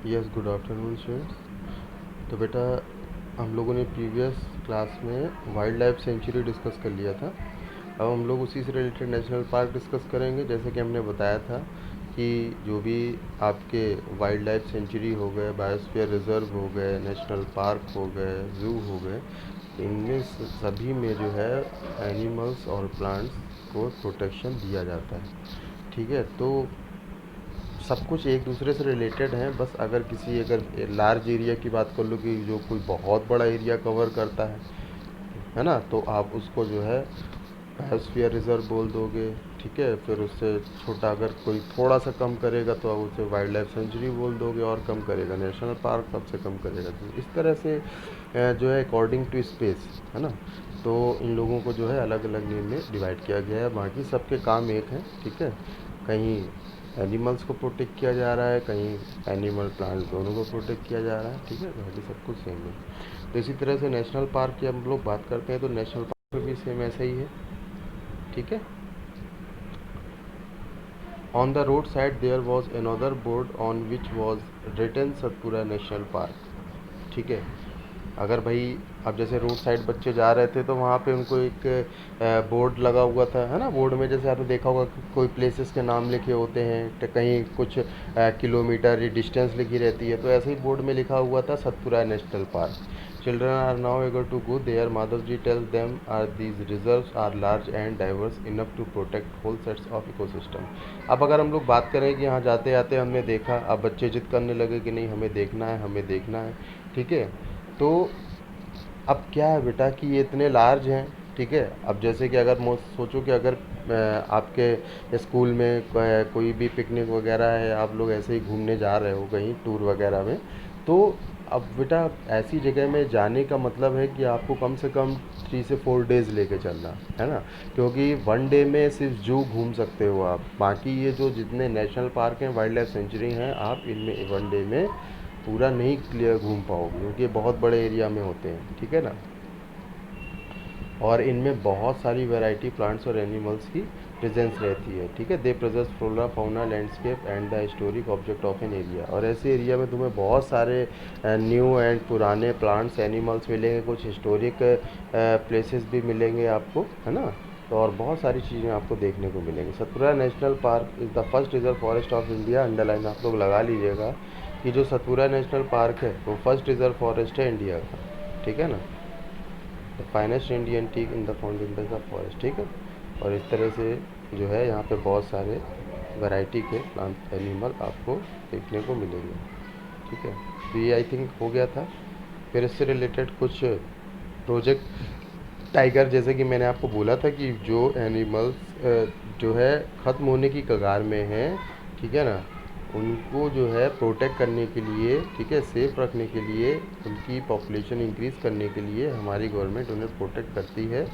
Yes, good afternoon students. तो बेटा, हम लोगों ने प्रीवियस क्लास में वाइल्ड लाइफ सेंचुरी डिस्कस कर लिया था। अब हम लोग उसी से रिलेटेड नेशनल पार्क डिस्कस करेंगे। जैसे कि हमने बताया था कि जो भी आपके वाइल्ड लाइफ सेंचुरी हो गए, बायोस्फीयर रिजर्व हो गए, नेशनल पार्क हो गए, ज़ू हो गए, इनमें सभी में जो है एनिमल्स और प्लांट्स को प्रोटेक्शन दिया जाता है। ठीक है, तो सब कुछ एक दूसरे से रिलेटेड हैं। बस अगर लार्ज एरिया की बात कर लो कि जो कोई बहुत बड़ा एरिया कवर करता है ना, तो आप उसको जो है बायोस्फीयर रिजर्व बोल दोगे। ठीक है, फिर उससे छोटा अगर कोई थोड़ा सा कम करेगा तो आप उसे वाइल्ड लाइफ सेंचुरी बोल दोगे, और कम करेगा नेशनल पार्क, सबसे कम करेगा। तो इस तरह से जो है अकॉर्डिंग टू स्पेस, है ना, तो इन लोगों को जो है अलग अलग नेम में डिवाइड किया गया है। बाकी सबके काम एक है। ठीक है, कहीं एनिमल्स को प्रोटेक्ट किया जा रहा है, कहीं एनिमल प्लांट्स दोनों को प्रोटेक्ट किया जा रहा है। ठीक है, बाकी सब कुछ सेम है। तो इसी तरह से नेशनल पार्क की हम लोग बात करते हैं तो नेशनल पार्क में भी सेम ऐसा ही है। ठीक है, on the road side there was another board on which was written Satpura national park. ठीक है, अगर भाई अब जैसे रोड साइड बच्चे जा रहे थे तो वहाँ पे उनको एक बोर्ड लगा हुआ था, है ना। बोर्ड में जैसे आपने देखा होगा कि कोई प्लेसेस के नाम लिखे होते हैं, तो कहीं कुछ किलोमीटर डिस्टेंस लिखी रहती है, तो ऐसे ही बोर्ड में लिखा हुआ था Satpura national park. Children are now eager to go there. Madhav ji tells them are these reserves are large and diverse enough to protect whole sets of ecosystem. अब अगर हम लोग बात करें कि यहाँ जाते आते हमने देखा, अब बच्चे जिद करने लगे कि नहीं हमें देखना है, हमें देखना है। ठीक है, तो अब क्या है बेटा कि ये इतने लार्ज हैं। ठीक है, अब जैसे कि अगर सोचो कि अगर आपके स्कूल में कोई भी पिकनिक वगैरह है, आप लोग ऐसे ही घूमने जा रहे हो कहीं टूर वगैरह में, तो अब बेटा ऐसी जगह में जाने का मतलब है कि आपको कम से कम 3 से 4 डेज़ लेके चलना है ना। क्योंकि वन डे में सिर्फ जू घूम सकते हो आप, बाकी ये जो जितने नेशनल पार्क हैं, वाइल्ड लाइफ सेंचुरी हैं, आप इनमें वन डे में पूरा नहीं क्लियर घूम पाओगे, क्योंकि ये बहुत बड़े एरिया में होते हैं। ठीक है ना, और इनमें बहुत सारी वैरायटी प्लांट्स और एनिमल्स की प्रेजेंस रहती है। ठीक है, they presence flora fauna landscape and the historic object of an area. और ऐसे एरिया में तुम्हें बहुत सारे न्यू एंड पुराने प्लांट्स एनिमल्स मिलेंगे, कुछ हिस्टोरिक प्लेसेस भी मिलेंगे आपको, है ना। तो और बहुत सारी चीज़ें आपको देखने को मिलेंगी। Satpura national park is the first reserve forest of India. Underline आप लोग लगा लीजिएगा कि जो सतपुरा नेशनल पार्क है वो फर्स्ट रिजर्व फॉरेस्ट है इंडिया का। ठीक है ना, the finest Indian teak in the foundation of forest. ठीक है, और इस तरह से जो है यहाँ पे बहुत सारे वैरायटी के प्लांट एनिमल आपको देखने को मिलेंगे। ठीक है, तो ये आई थिंक हो गया था। फिर इससे रिलेटेड कुछ प्रोजेक्ट टाइगर, जैसे कि मैंने आपको बोला था कि जो एनिमल्स जो है ख़त्म होने की कगार में हैं, ठीक है ना, उनको जो है प्रोटेक्ट करने के लिए, ठीक है, सेफ रखने के लिए, उनकी पॉपुलेशन इंक्रीज़ करने के लिए हमारी गवर्नमेंट उन्हें प्रोटेक्ट करती है।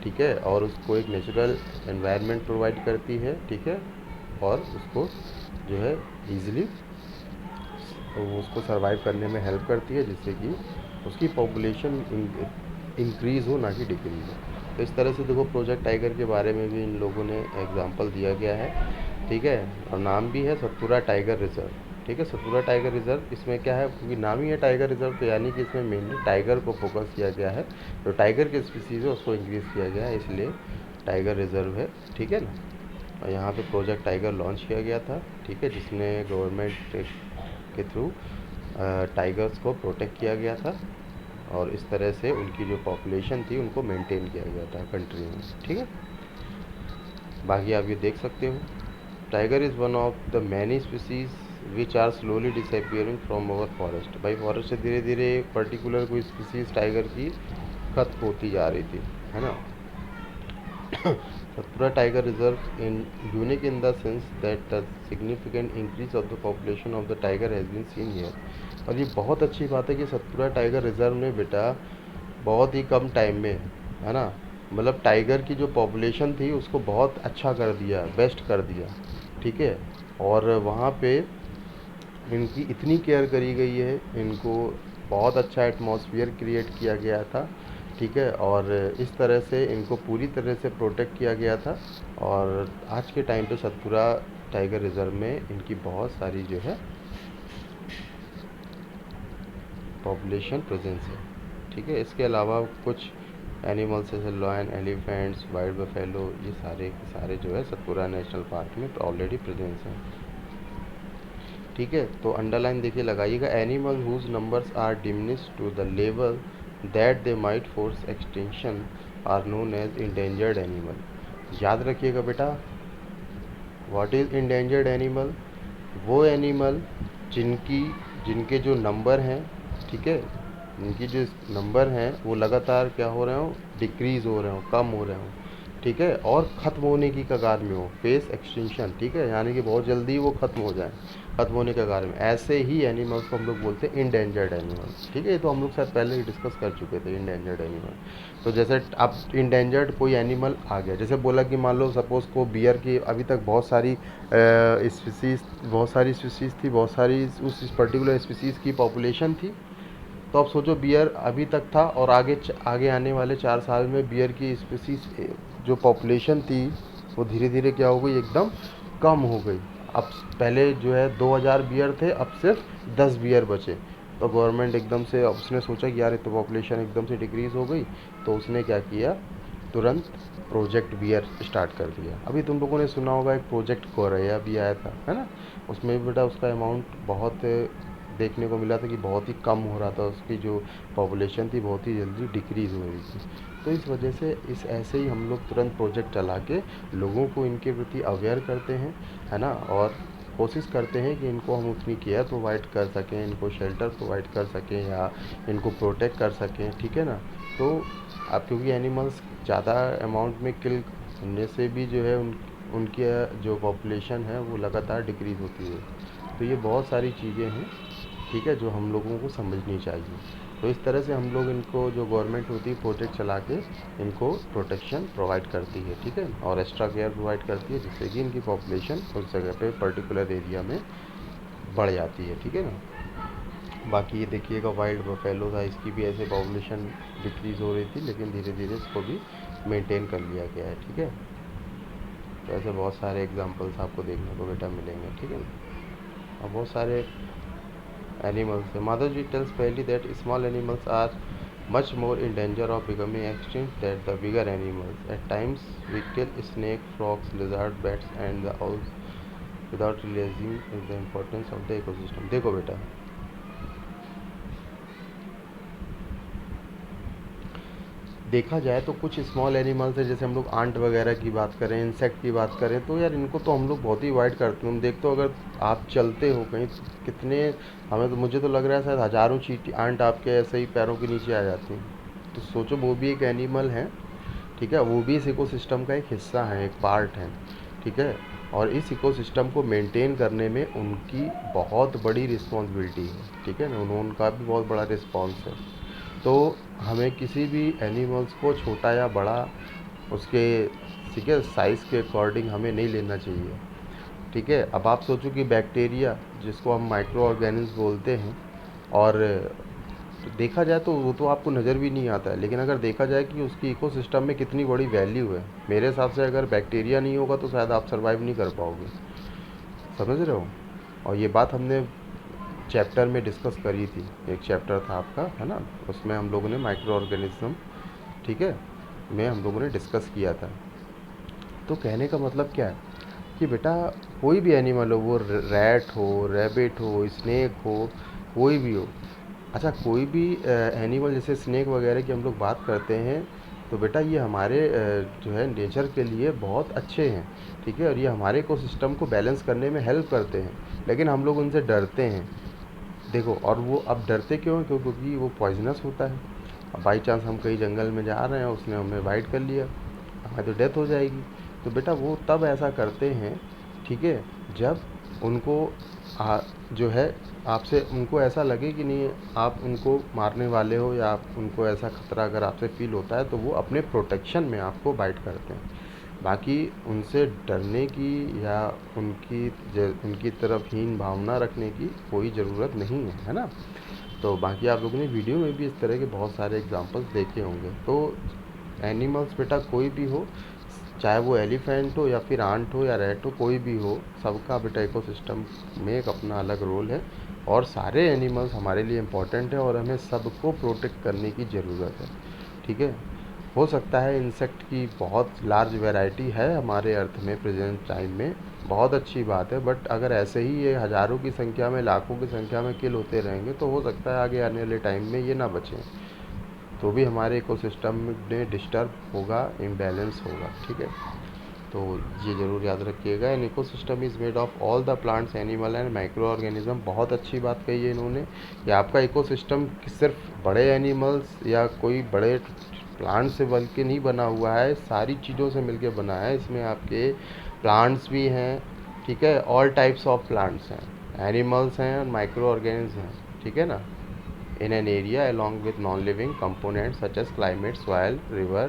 ठीक है, और उसको एक नेचुरल एनवायरनमेंट प्रोवाइड करती है। ठीक है, और उसको जो है ईज़िली वो उसको सर्वाइव करने में हेल्प करती है, जिससे कि उसकी पॉपुलेशन इंक्रीज़ हो, ना कि डिक्रीज़ हो। तो इस तरह से देखो, प्रोजेक्ट टाइगर के बारे में भी इन लोगों ने एग्जांपल दिया गया है। ठीक है, और नाम भी है सतपुरा टाइगर रिजर्व। ठीक है, सतपुरा टाइगर रिजर्व, इसमें क्या है, क्योंकि नाम ही है टाइगर रिजर्व, तो यानी कि इसमें मेनली टाइगर को फोकस किया गया है। तो टाइगर की स्पीसीज़ है उसको इंक्रीज़ किया गया है, इसलिए टाइगर रिजर्व है। ठीक है ना, और यहाँ पे प्रोजेक्ट टाइगर लॉन्च किया गया था। ठीक है, जिसने गवर्नमेंट के थ्रू टाइगर्स को प्रोटेक्ट किया गया था, और इस तरह से उनकी जो पॉपुलेशन थी उनको मेंटेन किया गया था कंट्री में। ठीक है, बाकी आप ये देख सकते हो, tiger is one of the many species which are slowly disappearing from our forest. भाई फॉरेस्ट से धीरे धीरे पर्टिकुलर कोई स्पीसीज टाइगर की खत्म होती जा रही थी, है ना। Satpura tiger reserve in unique in the sense that the significant increase of the population of the tiger has been seen here. और ये बहुत अच्छी बात है कि सतपुरा टाइगर रिजर्व ने बेटा बहुत ही कम टाइम में, है ना, मतलब टाइगर की जो पॉपुलेशन थी उसको बहुत अच्छा कर दिया, बेस्ट कर दिया। ठीक है, और वहाँ पे इनकी इतनी केयर करी गई है, इनको बहुत अच्छा एटमॉस्फेयर क्रिएट किया गया था। ठीक है, और इस तरह से इनको पूरी तरह से प्रोटेक्ट किया गया था। और आज के टाइम पे सतपुरा टाइगर रिजर्व में इनकी बहुत सारी जो है पॉपुलेशन प्रेजेंस है, ठीक है। इसके अलावा कुछ एनिमल्स जैसे लॉयन, एलिफेंट्स, वाइल्ड बफेलो, ये सारे के सारे जो है सतपुरा नेशनल पार्क में ऑलरेडी प्रेजेंस हैं, ठीक है। तो अंडरलाइन देखिए लगाइएगा, animal whose numbers are diminish to the level that they might force extinction are known as endangered animal. याद रखिएगा बेटा, व्हाट इज़ इंडेंजर्ड एनिमल? वो एनिमल जिनके जो नंबर हैं, ठीक है, जिनकी जो नंबर हैं वो लगातार क्या हो रहे हो, डिक्रीज़ हो रहे हो, कम हो रहे हो, ठीक है, और ख़त्म होने की कगार में हो, फेस एक्सटिंक्शन, ठीक है, यानी कि बहुत जल्दी वो ख़त्म हो जाए, ख़त्म होने के कगार में, ऐसे ही एनिमल्स को हम लोग बोलते हैं इंडेंजर्ड एनिमल्स, ठीक है। ये तो हम लोग शायद पहले ही डिस्कस कर चुके थे इंडेंजर्ड एनिमल। तो जैसे अब इंडेंजर्ड कोई एनिमल आ गया, जैसे बोला कि मान लो सपोज़ को बियर की अभी तक बहुत सारी स्पीसीज़ थी, बहुत सारी उस पर्टिकुलर स्पीसीज़ की पॉपुलेशन थी। तो अब सोचो बियर अभी तक था और आगे आने वाले 4 साल में बियर की स्पीसीज जो पॉपुलेशन थी वो धीरे धीरे क्या हो गई, एकदम कम हो गई। अब पहले जो है 2000 बियर थे, अब सिर्फ 10 बियर बचे। तो गवर्नमेंट एकदम से उसने सोचा कि यार ये तो पॉपुलेशन एकदम से डिक्रीज़ हो गई, तो उसने क्या किया, तुरंत प्रोजेक्ट बियर स्टार्ट कर दिया। अभी तुम लोगों ने सुना होगा एक प्रोजेक्ट कोरैया भी आया था, है ना। उसमें भी बेटा उसका अमाउंट बहुत देखने को मिला था कि बहुत ही कम हो रहा था, उसकी जो पॉपुलेशन थी बहुत ही जल्दी डिक्रीज़ हो रही थी। तो इस वजह से इस ऐसे ही हम लोग तुरंत प्रोजेक्ट चला के लोगों को इनके प्रति अवेयर करते हैं, है ना, और कोशिश करते हैं कि इनको हम उतनी केयर प्रोवाइड कर सकें, इनको शेल्टर प्रोवाइड कर सकें या इनको प्रोटेक्ट कर सकें, ठीक है ना। तो अब क्योंकि एनिमल्स ज़्यादा अमाउंट में किल होने से भी जो है उनकी जो पॉपुलेशन है वो लगातार डिक्रीज़ होती है। तो ये बहुत सारी चीज़ें हैं, ठीक है, जो हम लोगों को समझनी चाहिए। तो इस तरह से हम लोग इनको, जो गवर्नमेंट होती है, प्रोजेक्ट चला के इनको प्रोटेक्शन प्रोवाइड करती है, ठीक है, और एक्स्ट्रा केयर प्रोवाइड करती है, जिससे कि इनकी पॉपुलेशन उस जगह पे पर्टिकुलर एरिया में बढ़ जाती है, ठीक है ना। बाकी ये देखिएगा वाइल्ड बफेलो था, इसकी भी ऐसे पॉपुलेशन डिक्रीज़ हो रही थी, लेकिन धीरे धीरे इसको भी मेंटेन कर लिया गया है, ठीक है। तो ऐसे बहुत सारे एग्जांपल्स आपको देखने को बेटा मिलेंगे, ठीक है ना। और बहुत सारे एनिमल्स है। माधव जी टेल्स पहली that small animals are much more in danger of becoming extinct than the bigger animals. At times, we kill snake, frogs, lizard, bats, and the owls without realizing the importance of the ecosystem. देखो बेटा, देखा जाए तो कुछ small animals है, जैसे हम लोग आंट वगैरह की बात करें, इंसेक्ट की बात करें, तो यार इनको तो हम लोग बहुत ही अवॉइड करते हैं। हम देखते हो अगर आप चलते हो कहीं तो कितने, मुझे तो लग रहा है शायद हज़ारों चींटी आंट आपके ऐसे ही पैरों के नीचे आ जाती हैं। तो सोचो वो भी एक एनिमल है, ठीक है, वो भी इस इकोसिस्टम का एक हिस्सा है, एक पार्ट है, ठीक है। और इस इकोसिस्टम को मेंटेन करने में उनकी बहुत बड़ी रिस्पॉन्सिबिलिटी है, ठीक है ना, उनका भी बहुत बड़ा रिस्पॉन्स है। तो हमें किसी भी एनिमल्स को छोटा या बड़ा उसके, ठीक है, साइज़ के अकॉर्डिंग हमें नहीं लेना चाहिए, ठीक है। अब आप सोचो कि बैक्टीरिया, जिसको हम माइक्रो ऑर्गेनिज्म बोलते हैं, और देखा जाए तो वो तो आपको नज़र भी नहीं आता है, लेकिन अगर देखा जाए कि उसकी इकोसिस्टम में कितनी बड़ी वैल्यू है, मेरे हिसाब से अगर बैक्टीरिया नहीं होगा तो शायद आप सर्वाइव नहीं कर पाओगे, समझ रहे हो। और ये बात हमने चैप्टर में डिस्कस करी थी, एक चैप्टर था आपका, है ना, उसमें हम लोगों ने माइक्रो ऑर्गेनिज्म, ठीक है, में हम लोगों ने डिस्कस किया था। तो कहने का मतलब क्या है कि बेटा कोई भी एनिमल हो, वो रैट हो, रैबिट हो, स्नेक हो, कोई भी हो, अच्छा कोई भी एनिमल जैसे स्नेक वगैरह की हम लोग बात करते हैं, तो बेटा ये हमारे जो है नेचर के लिए बहुत अच्छे हैं, ठीक है, और ये हमारे इकोसिस्टम को बैलेंस करने में हेल्प करते हैं, लेकिन हम लोग उनसे डरते हैं। देखो, और वो अब डरते क्यों हैं? क्योंकि वो पॉइजनस होता है। अब बाई चांस हम कहीं जंगल में जा रहे हैं, उसने हमें बाइट कर लिया, हमारी तो डेथ हो जाएगी। तो बेटा वो तब ऐसा करते हैं, ठीक है, जब उनको जो है आपसे, उनको ऐसा लगे कि नहीं आप उनको मारने वाले हो, या आप उनको ऐसा खतरा अगर आपसे फील होता है तो वो अपने प्रोटेक्शन में आपको बाइट करते हैं। बाकी उनसे डरने की या उनकी तरफ हीन भावना रखने की कोई ज़रूरत नहीं है ना। तो बाकी आप लोगों ने वीडियो में भी इस तरह के बहुत सारे एग्जांपल्स देखे होंगे। तो एनिमल्स बेटा कोई भी हो, चाहे वो एलिफेंट हो या फिर आंट हो या रैट हो, कोई भी हो, सबका बेटा इकोसिस्टम में एक अपना अलग रोल है और सारे एनिमल्स हमारे लिए इम्पोर्टेंट है और हमें सबको प्रोटेक्ट करने की ज़रूरत है। ठीक है, हो सकता है इंसेक्ट की बहुत लार्ज वैरायटी है हमारे अर्थ में प्रेजेंट टाइम में, बहुत अच्छी बात है, बट अगर ऐसे ही ये हज़ारों की संख्या में, लाखों की संख्या में किल होते रहेंगे तो हो सकता है आगे आने वाले टाइम में ये ना बचें, तो भी हमारे इकोसिस्टम में डिस्टर्ब होगा, इम्बैलेंस होगा। ठीक है, तो ये ज़रूर याद रखिएगा। An ecosystem is made of all the plants, animal and micro organism. बहुत अच्छी बात कही है इन्होंने। ये आपका इकोसिस्टम सिर्फ बड़े एनिमल्स या कोई बड़े प्लांट से बन के नहीं बना हुआ है, सारी चीज़ों से मिलके बना है। इसमें आपके प्लांट्स भी हैं, ठीक है, ऑल टाइप्स ऑफ प्लांट्स हैं, एनिमल्स हैं और माइक्रो ऑर्गेनिज्म हैं। ठीक है ना, in an area along with non-living components such as climate, soil, river,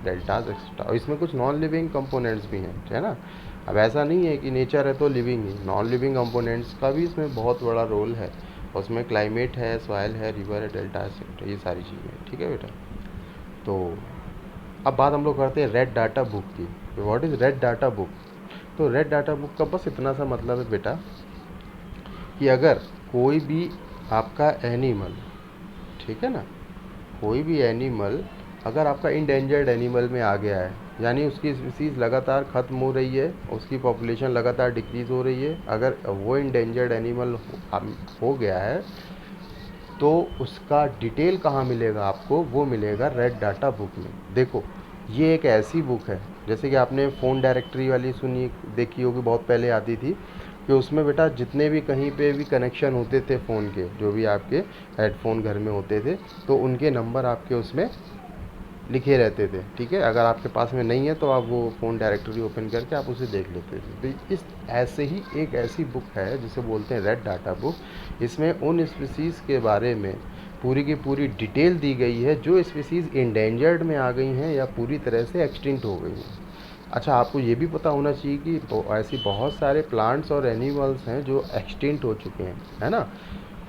deltas etc. और इसमें कुछ नॉन लिविंग कंपोनेंट्स भी हैं, है ना। अब ऐसा नहीं है कि नेचर है तो लिविंग ही, नॉन लिविंग कंपोनेंट्स का भी इसमें बहुत बड़ा रोल है। उसमें क्लाइमेट है, सॉइल है, रिवर है, डेल्टा एक्सेट्रा, ये सारी चीज़ें। ठीक है बेटा, तो अब बात हम लोग करते हैं रेड डाटा बुक की। What is red data book? तो रेड डाटा बुक का बस इतना सा मतलब है बेटा कि अगर कोई भी आपका एनिमल, ठीक है ना, कोई भी एनिमल अगर आपका इंडेंजर्ड एनिमल में आ गया है, यानी उसकी स्पीसीज़ लगातार ख़त्म हो रही है, उसकी पॉपुलेशन लगातार डिक्रीज़ हो रही है, अगर वो इंडेंजर्ड एनिमल हो गया है तो उसका डिटेल कहाँ मिलेगा आपको? वो मिलेगा रेड डाटा बुक में। देखो, ये एक ऐसी बुक है, जैसे कि आपने फ़ोन डायरेक्टरी वाली सुनी देखी होगी, बहुत पहले आती थी, कि उसमें बेटा जितने भी कहीं पे भी कनेक्शन होते थे फ़ोन के, जो भी आपके हेडफोन घर में होते थे, तो उनके नंबर आपके उसमें लिखे रहते थे। ठीक है, अगर आपके पास में नहीं है तो आप वो फ़ोन डायरेक्टरी ओपन करके आप उसे देख लेते थे। तो इस ऐसे ही एक ऐसी बुक है जिसे बोलते हैं रेड डाटा बुक। इसमें उन स्पीसीज़ के बारे में पूरी की पूरी डिटेल दी गई है जो स्पीसीज़ इंडेंजर्ड में आ गई हैं या पूरी तरह से एक्सटिंक्ट हो गई हैं। अच्छा, आपको ये भी पता होना चाहिए कि ऐसी बहुत सारे प्लांट्स और एनिमल्स हैं जो एक्सटिंक्ट हो चुके हैं, है ना,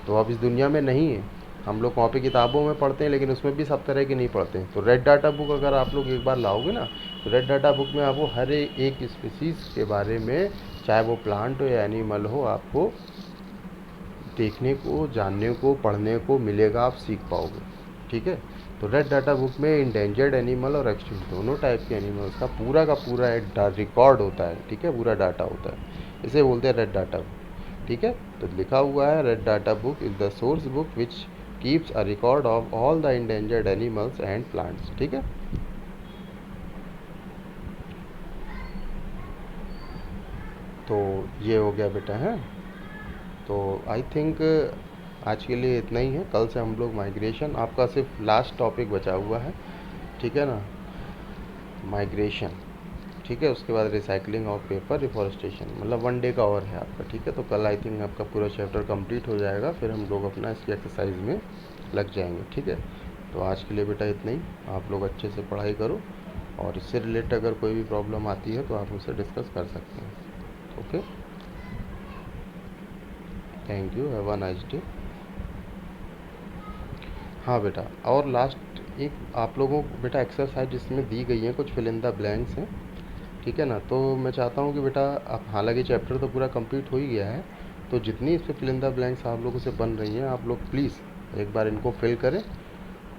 तो अब इस दुनिया में नहीं है। हम लोग कॉपी किताबों में पढ़ते हैं लेकिन उसमें भी सब तरह के नहीं पढ़ते हैं। तो रेड डाटा बुक अगर आप लोग एक बार लाओगे ना, तो रेड डाटा बुक में आपको हर एक स्पीसीज़ के बारे में, चाहे वो प्लांट हो या एनिमल हो, आपको देखने को, जानने को, पढ़ने को मिलेगा, आप सीख पाओगे। ठीक है, तो रेड डाटा बुक में इंडेंजर्ड एनिमल और एक्सटिंक्ट दोनों टाइप के एनिमल्स का पूरा एक रिकॉर्ड होता है। ठीक है, पूरा डाटा होता है, इसे बोलते हैं रेड डाटा बुक। ठीक है, तो लिखा हुआ है red data book is the source book which keeps a record of all the endangered animals and plants. ठीक है, तो ये हो गया बेटा है। तो आई थिंक आज के लिए इतना ही है। कल से हम लोग माइग्रेशन, आपका सिर्फ लास्ट टॉपिक बचा हुआ है, ठीक है ना, माइग्रेशन। ठीक है, उसके बाद रिसाइकलिंग ऑफ पेपर, रिफॉरेस्टेशन, मतलब 1 डे का और है आपका। ठीक है, तो कल आई थिंक आपका पूरा चैप्टर कंप्लीट हो जाएगा, फिर हम लोग अपना इसकी एक्सरसाइज में लग जाएंगे। ठीक है, तो आज के लिए बेटा इतना ही। आप लोग अच्छे से पढ़ाई करो और इससे रिलेटेड अगर कोई भी प्रॉब्लम आती है तो आप मुझसे डिस्कस कर सकते हैं। Okay, thank you, have a nice day. हाँ बेटा, और लास्ट एक आप लोगों को बेटा एक्सरसाइज जिसमें दी गई है, कुछ फिल इन द ब्लैंक्स हैं। ठीक है ना, तो मैं चाहता हूँ कि बेटा, अब हालांकि चैप्टर तो पूरा कंप्लीट हो ही गया है, तो जितनी इस पर फिल इन द ब्लैंक्स आप लोगों से बन रही हैं, आप लोग प्लीज़ एक बार इनको फिल करें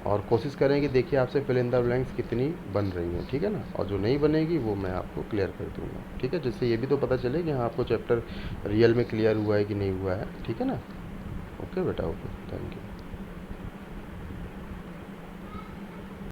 और कोशिश करें कि देखिए आपसे फिल इन द ब्लैंक्स कितनी बन रही हैं। ठीक है ना, और जो नहीं बनेगी वो मैं आपको क्लियर कर दूँगा। ठीक है, जिससे ये भी तो पता चले कि हाँ आपको चैप्टर रियल में क्लियर हुआ है कि नहीं हुआ है। ठीक है ना, ओके बेटा, ओके, थैंक यू।